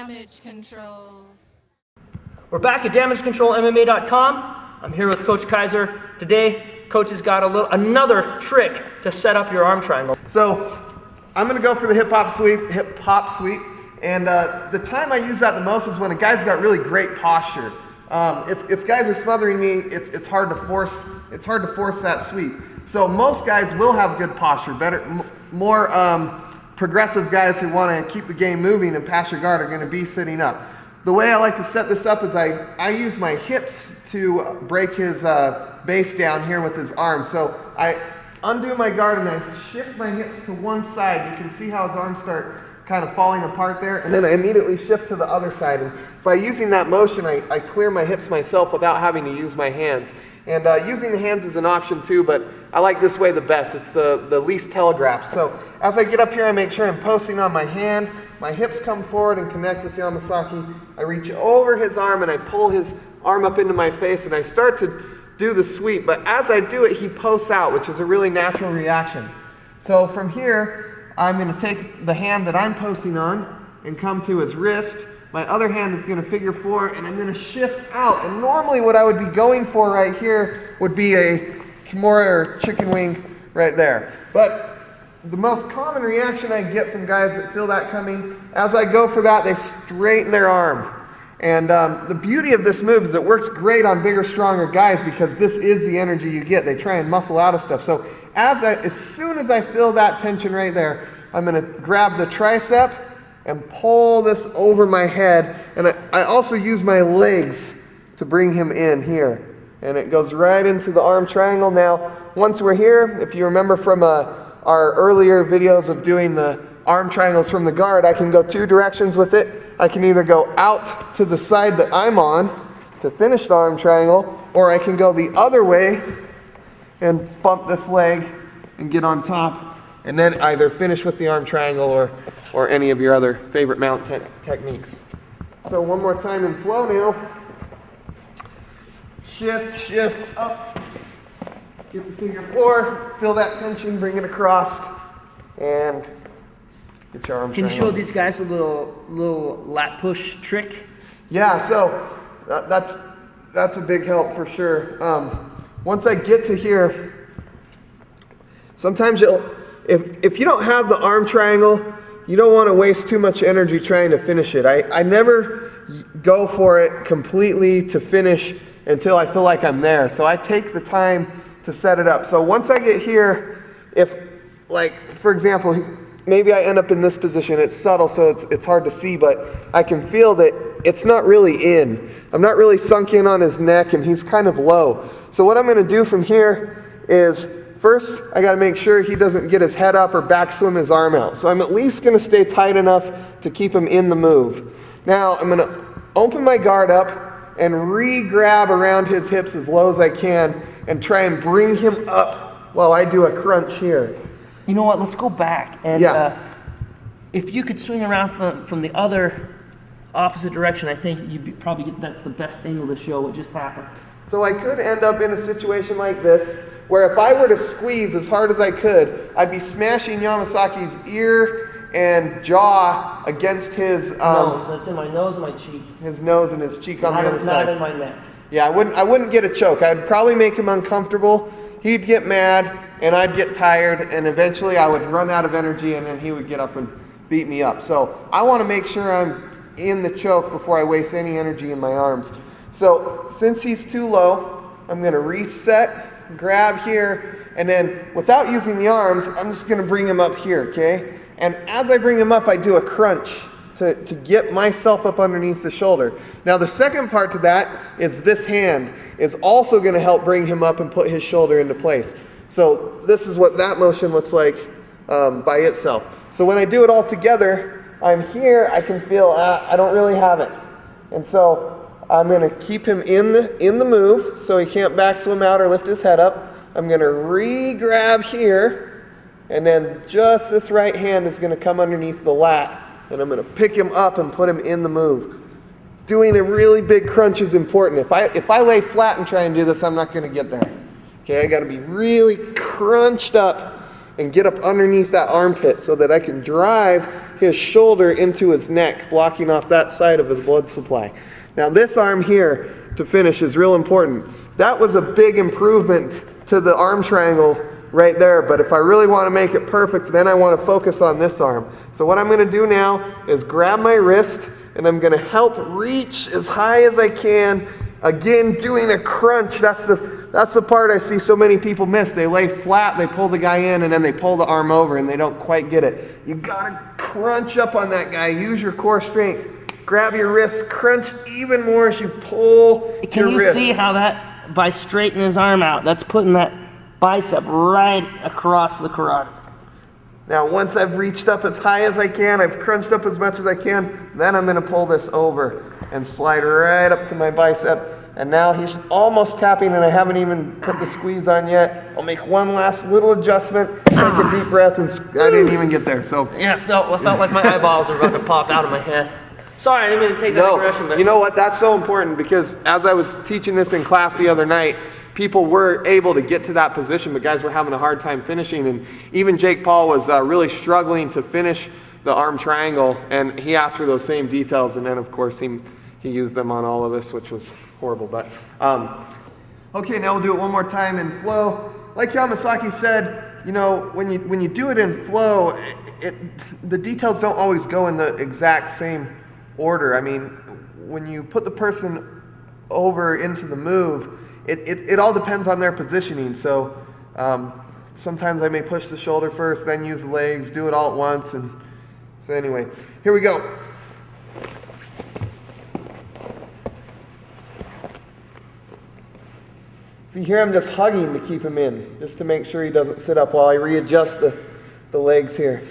Damage Control. We're back at DamageControlMMA.com. I'm here with Coach Kaiser. Today, Coach has got another trick to set up your arm triangle. So I'm going to go for the hip hop sweep, and the time I use that the most is when a guy's got really great posture. If guys are smothering me, it's hard to force that sweep. So most guys will have good posture. More progressive guys who want to keep the game moving and pass your guard are going to be sitting up. The way I like to set this up is I use my hips to break his base down here with his arms. So I undo my guard and I shift my hips to one side. You can see how his arms start kind of falling apart there, and then I immediately shift to the other side. And by using that motion, I clear my hips myself without having to use my hands. And using the hands is an option too, but I like this way the best. It's the least telegraphed. So as I get up here, I make sure I'm posting on my hand. My hips come forward and connect with Yamasaki. I reach over his arm and I pull his arm up into my face and I start to do the sweep. But as I do it, he posts out, which is a really natural reaction. So from here, I'm going to take the hand that I'm posting on and come to his wrist. My other hand is going to figure four and I'm going to shift out. And normally what I would be going for right here would be a Kimura or chicken wing right there. But the most common reaction I get from guys that feel that coming, as I go for that, they straighten their arm. And the beauty of this move is it works great on bigger, stronger guys because this is the energy you get. They try and muscle out of stuff. So as soon as I feel that tension right there, I'm going to grab the tricep and pull this over my head. And I also use my legs to bring him in here. And it goes right into the arm triangle. Now, once we're here, if you remember from our earlier videos of doing the arm triangles from the guard, I can go two directions with it. I can either go out to the side that I'm on to finish the arm triangle, or I can go the other way and bump this leg and get on top, and then either finish with the arm triangle or any of your other favorite mount techniques. So one more time in flow now. Shift, up. Get the figure four, feel that tension, bring it across, and get your arm triangle. Can you show these guys a little lat push trick? Yeah, so that's a big help for sure. Once I get to here, sometimes if you don't have the arm triangle, you don't want to waste too much energy trying to finish it. I never go for it completely to finish until I feel like I'm there. So I take the time to set it up. So once I get here, if, like, for example, maybe I end up in this position. It's subtle, so it's hard to see, but I can feel that it's not really in. I'm not really sunk in on his neck, and he's kind of low. So what I'm going to do from here is, first, I got to make sure he doesn't get his head up or back swim his arm out. So I'm at least going to stay tight enough to keep him in the move. Now I'm going to open my guard up and re-grab around his hips as low as I can and try and bring him up while I do a crunch here. You know what, let's go back. And if you could swing around from the other opposite direction, I think you'd probably get, that's the best angle to show what just happened. So I could end up in a situation like this, where if I were to squeeze as hard as I could, I'd be smashing Yamasaki's ear and jaw against his nose. That's in my nose and my cheek. His nose and his cheek on the other side. Not in my neck. Yeah, I wouldn't get a choke. I'd probably make him uncomfortable. He'd get mad, and I'd get tired, and eventually I would run out of energy, and then he would get up and beat me up. So I want to make sure I'm in the choke before I waste any energy in my arms. So since he's too low, I'm going to reset, grab here, and then without using the arms, I'm just going to bring him up here, okay? And as I bring him up, I do a crunch to get myself up underneath the shoulder. Now the second part to that is this hand is also going to help bring him up and put his shoulder into place. So this is what that motion looks like by itself. So when I do it all together, I'm here, I can feel, I don't really have it. And so I'm going to keep him in the move so he can't back swim out or lift his head up. I'm going to re-grab here, and then just this right hand is going to come underneath the lat, and I'm going to pick him up and put him in the move. Doing a really big crunch is important. If I lay flat and try and do this, I'm not going to get there. Okay, I got to be really crunched up and get up underneath that armpit so that I can drive his shoulder into his neck, blocking off that side of the blood supply. Now this arm here to finish is real important. That was a big improvement to the arm triangle right there, but if I really want to make it perfect, then I want to focus on this arm. So what I'm going to do now is grab my wrist and I'm going to help reach as high as I can. Again, doing a crunch. That's the part I see so many people miss. They lay flat, they pull the guy in, and then they pull the arm over and they don't quite get it. You gotta crunch up on that guy. Use your core strength. Grab your wrist, crunch even more as you pull your wrist. Can you see how that, by straightening his arm out, that's putting that bicep right across the carotid. Now once I've reached up as high as I can, I've crunched up as much as I can, then I'm going to pull this over and slide right up to my bicep. And now he's almost tapping and I haven't even put the squeeze on yet. I'll make one last little adjustment, take a deep breath, and I didn't even get there. So yeah, I felt like my eyeballs were about to pop out of my head. Sorry, I didn't mean to take that aggression. But you know what? That's so important because as I was teaching this in class the other night, people were able to get to that position, but guys were having a hard time finishing. And even Jake Paul was really struggling to finish the arm triangle, and he asked for those same details. And then, of course, he used them on all of us, which was horrible. But okay, now we'll do it one more time in flow. Like Yamasaki said, you know, when you do it in flow, the details don't always go in the exact same order. I mean, when you put the person over into the move, it all depends on their positioning. So sometimes I may push the shoulder first, then use the legs, do it all at once. And so anyway, here we go. See here, I'm just hugging to keep him in, just to make sure he doesn't sit up while I readjust the legs here.